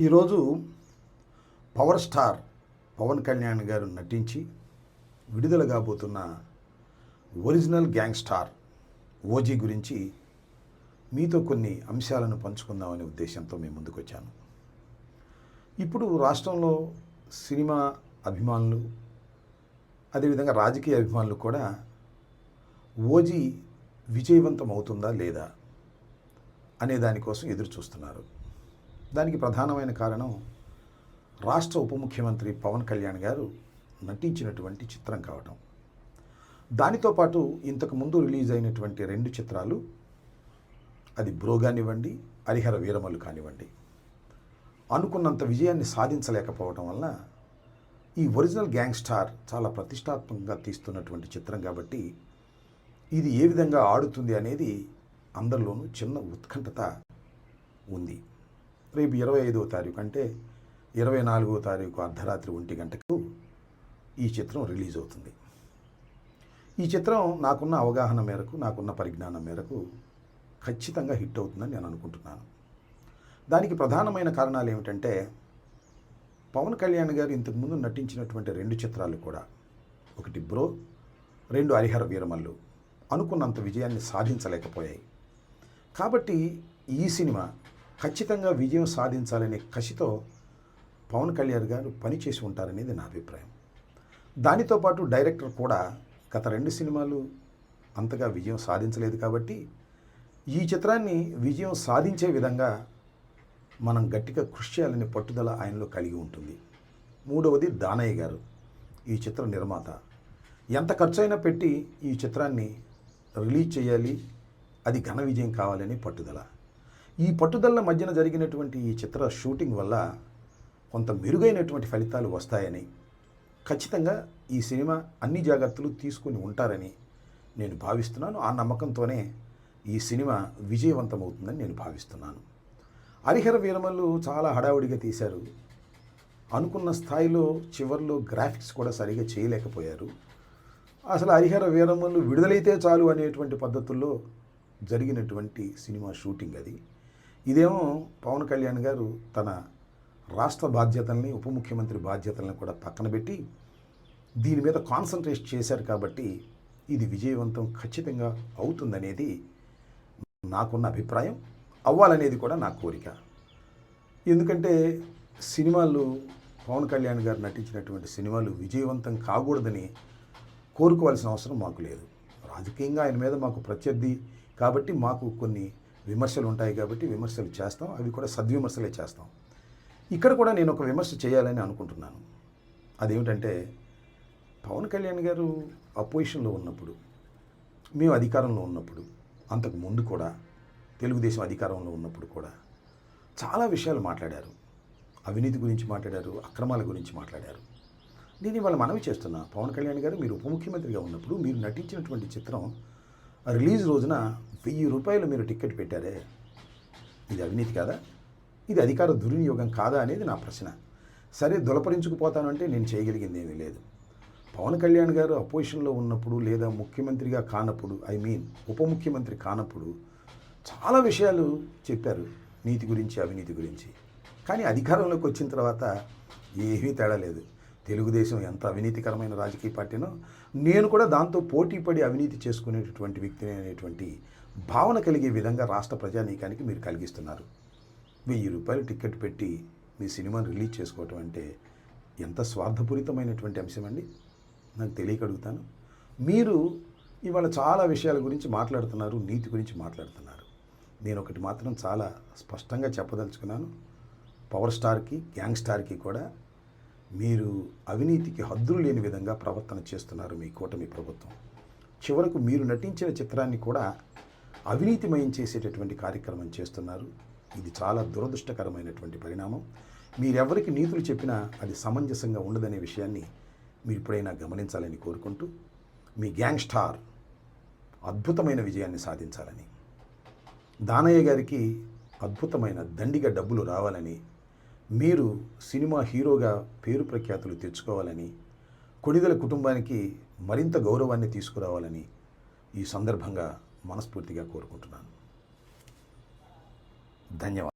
ఈరోజు power star Pawan Kalyan గారు నటించి విడుదల కాబోతున్న ఒరిజినల్ గ్యాంగ్స్టార్ ఓజీ గురించి మీతో కొన్ని అంశాలను పంచుకుందామనే ఉద్దేశంతో మేము ముందుకు వచ్చాను. ఇప్పుడు రాష్ట్రంలో సినిమా అభిమానులు, అదేవిధంగా రాజకీయ అభిమానులు కూడా ఓజీ విజయవంతం అవుతుందా లేదా అనే దానికోసం ఎదురు చూస్తున్నారు. దానికి ప్రధానమైన కారణం రాష్ట్ర ఉప ముఖ్యమంత్రి పవన్ కళ్యాణ్ గారు నటించినటువంటి చిత్రం కావటం. దానితో పాటు ఇంతకుముందు రిలీజ్ అయినటువంటి 2 చిత్రాలు, అది బ్రో కానివ్వండి, హరిహర వీరమల్లు కానివ్వండి, అనుకున్నంత విజయాన్ని సాధించలేకపోవడం వల్ల ఈ ఒరిజినల్ గ్యాంగ్స్టార్ చాలా ప్రతిష్టాత్మకంగా తీస్తున్నటువంటి చిత్రం కాబట్టి ఇది ఏ విధంగా ఆడుతుంది అనేది అందరిలోనూ చిన్న ఉత్కంఠత ఉంది. రేపు 25వ తారీఖు అంటే 24వ తారీఖు అర్ధరాత్రి 1 గంటకు ఈ చిత్రం రిలీజ్ అవుతుంది. ఈ చిత్రం నాకున్న అవగాహన మేరకు, నాకున్న పరిజ్ఞానం మేరకు ఖచ్చితంగా హిట్ అవుతుందని నేను అనుకుంటున్నాను. దానికి ప్రధానమైన కారణాలు ఏమిటంటే, పవన్ కళ్యాణ్ గారు ఇంతకుముందు నటించినటువంటి 2 చిత్రాలు కూడా, ఒకటి బ్రో, 2 హరిహర వీరమల్లు అనుకున్నంత విజయాన్ని సాధించలేకపోయాయి. కాబట్టి ఈ సినిమా ఖచ్చితంగా విజయం సాధించాలనే కసితో పవన్ కళ్యాణ్ గారు పనిచేసి ఉంటారనేది నా అభిప్రాయం. దానితో పాటు డైరెక్టర్ కూడా గత 2 సినిమాలు అంతగా విజయం సాధించలేదు కాబట్టి ఈ చిత్రాన్ని విజయం సాధించే విధంగా మనం గట్టిగా కృషి చేయాలనే పట్టుదల ఆయనలో కలిగి ఉంటుంది. మూడవది దానయ్య గారు, ఈ చిత్ర నిర్మాత. ఎంత ఖర్చైనా పెట్టి ఈ చిత్రాన్ని రిలీజ్ చేయాలి, అది ఘన విజయం కావాలని పట్టుదల. ఈ పట్టుదల మధ్యన జరిగినటువంటి ఈ చిత్ర షూటింగ్ వల్ల కొంత మెరుగైనటువంటి ఫలితాలు వస్తాయని, ఖచ్చితంగా ఈ సినిమా అన్ని జాగ్రత్తలు తీసుకుని ఉంటారని నేను భావిస్తున్నాను. ఆ నమ్మకంతోనే ఈ సినిమా విజయవంతమవుతుందని నేను భావిస్తున్నాను. హరిహర వీరమల్లు చాలా హడావుడిగా తీశారు. అనుకున్న స్థాయిలో చివర్లో గ్రాఫిక్స్ కూడా సరిగా చేయలేకపోయారు. అసలు హరిహర వీరమల్లు విడుదలైతే చాలు అనేటువంటి పద్ధతుల్లో జరిగినటువంటి సినిమా షూటింగ్ అది. ఇదేమో పవన్ కళ్యాణ్ గారు తన రాష్ట్ర బాధ్యతల్ని, ఉప ముఖ్యమంత్రి బాధ్యతలను కూడా పక్కన పెట్టి దీని మీద కాన్సన్ట్రేట్ చేశారు కాబట్టి ఇది విజయవంతం ఖచ్చితంగా అవుతుందనేది నాకున్న అభిప్రాయం. అవ్వాలనేది కూడా నా కోరిక. ఎందుకంటే సినిమాలు, పవన్ కళ్యాణ్ గారు నటించినటువంటి సినిమాలు విజయవంతం కాకూడదని కోరుకోవాల్సిన అవసరం మాకు లేదు. రాజకీయంగా ఆయన మీద మాకు ప్రత్యర్థి కాబట్టి మాకు కొన్ని విమర్శలు ఉంటాయి కాబట్టి విమర్శలు చేస్తాం, అవి కూడా సద్విమర్శలే చేస్తాం. ఇక్కడ కూడా నేను ఒక విమర్శ చేయాలని అనుకుంటున్నాను. అదేమిటంటే, పవన్ కళ్యాణ్ గారు అపోజిషన్లో ఉన్నప్పుడు, మేము అధికారంలో ఉన్నప్పుడు, అంతకు ముందు కూడా తెలుగుదేశం అధికారంలో ఉన్నప్పుడు కూడా చాలా విషయాలు మాట్లాడారు. అవినీతి గురించి మాట్లాడారు, అక్రమాల గురించి మాట్లాడారు. నేను ఇవాళ మనవి చేస్తున్నా, పవన్ కళ్యాణ్ గారు మీరు ఉప ముఖ్యమంత్రిగా ఉన్నప్పుడు మీరు నటించినటువంటి చిత్రం రిలీజ్ రోజున 1000 రూపాయలు మీరు టికెట్ పెట్టారే, ఇది అవినీతి కాదా? ఇది అధికార దుర్వినియోగం కాదా అనేది నా ప్రశ్న. సరే, దులపరించుకుపోతానంటే నేను చేయగలిగింది ఏమీ లేదు. పవన్ కళ్యాణ్ గారు అపోజిషన్లో ఉన్నప్పుడు లేదా ముఖ్యమంత్రిగా కానప్పుడు, ఉప ముఖ్యమంత్రి కానప్పుడు చాలా విషయాలు చెప్పారు, నీతి గురించి, అవినీతి గురించి. కానీ అధికారంలోకి వచ్చిన తర్వాత ఏమీ తేడా లేదు. తెలుగుదేశం ఎంత అవినీతికరమైన రాజకీయ పార్టీనో, నేను కూడా దాంతో పోటీపడి అవినీతి చేసుకునేటటువంటి వ్యక్తిని అనేటువంటి భావన కలిగే విధంగా రాష్ట్ర ప్రజానీకానికి మీరు కలిగిస్తున్నారు. 1000 రూపాయలు టికెట్ పెట్టి మీ సినిమాను రిలీజ్ చేసుకోవటం అంటే ఎంత స్వార్థపూరితమైనటువంటి అంశం అండి, నాకు తెలియక అడుగుతాను. మీరు ఇవాళ చాలా విషయాల గురించి మాట్లాడుతున్నారు, నీతి గురించి మాట్లాడుతున్నారు. నేను ఒకటి మాత్రం చాలా స్పష్టంగా చెప్పదలుచుకున్నాను, పవర్ స్టార్కి, గ్యాంగ్స్టార్కి కూడా మీరు అవినీతికి హద్దులు లేని విధంగా ప్రవర్తన చేస్తున్నారు మీ కూటమి ప్రభుత్వం. చివరకు మీరు నటించిన చిత్రాన్ని కూడా అవినీతిమయం చేసేటటువంటి కార్యక్రమం చేస్తున్నారు. ఇది చాలా దురదృష్టకరమైనటువంటి పరిణామం. మీరెవరికి నీతులు చెప్పినా అది సమంజసంగా ఉండదనే విషయాన్ని మీరు ఇప్పుడైనా గమనించాలని కోరుకుంటూ, మీ గ్యాంగ్స్టార్ అద్భుతమైన విజయాన్ని సాధించాలని, దానయ్య గారికి అద్భుతమైన దండిగా డబ్బులు రావాలని, మీరు సినిమా హీరోగా పేరు ప్రఖ్యాతులు తెచ్చుకోవాలని, కొణిదెల కుటుంబానికి మరింత గౌరవాన్ని తీసుకురావాలని ఈ సందర్భంగా మనస్ఫూర్తిగా కోరుకుంటున్నాను. ధన్యవాదాలు.